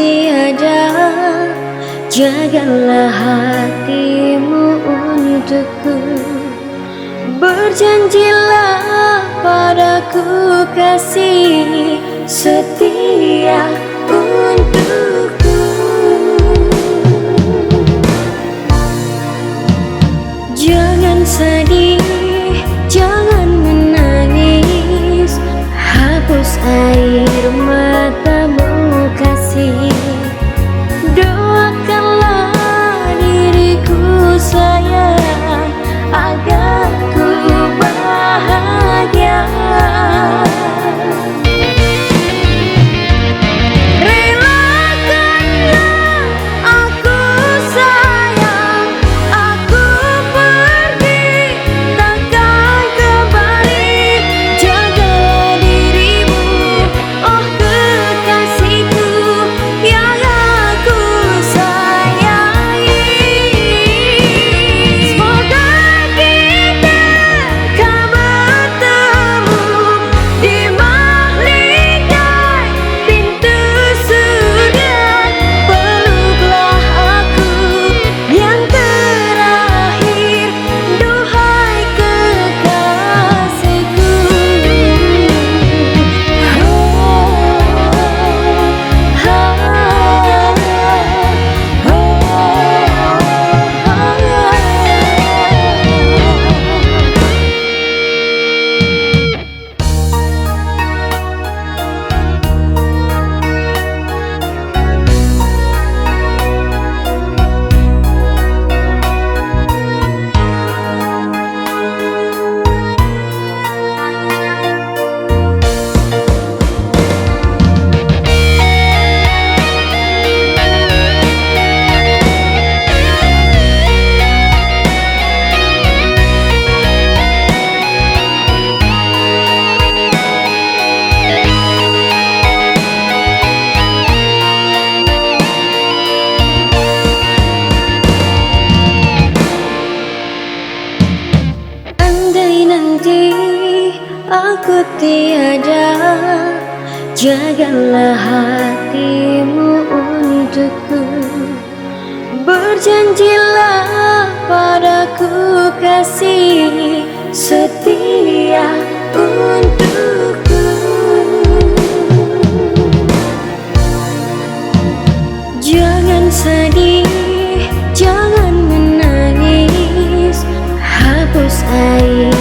tiada, jagalah hatimu untukku. Berjanjilah padaku kasih setia untukku. Jangan sedih, jangan menangis, hapus air matamu kasih. Doakanlah diriku sayang agar ku bahagia. Relakanlah aku sayang, aku pergi takkan kembali. Jaga dirimu, oh kekasihku yang aku sayangi. Semoga kita akan bertemu di balik pintu surga. Peluklah aku yang terakhir, duhai kekasihku. Andai nanti aku tiada, jagalah hatimu untukku. Berjanjilah padaku kasih setia untukku. Jangan sedih, jangan menangis, hapus air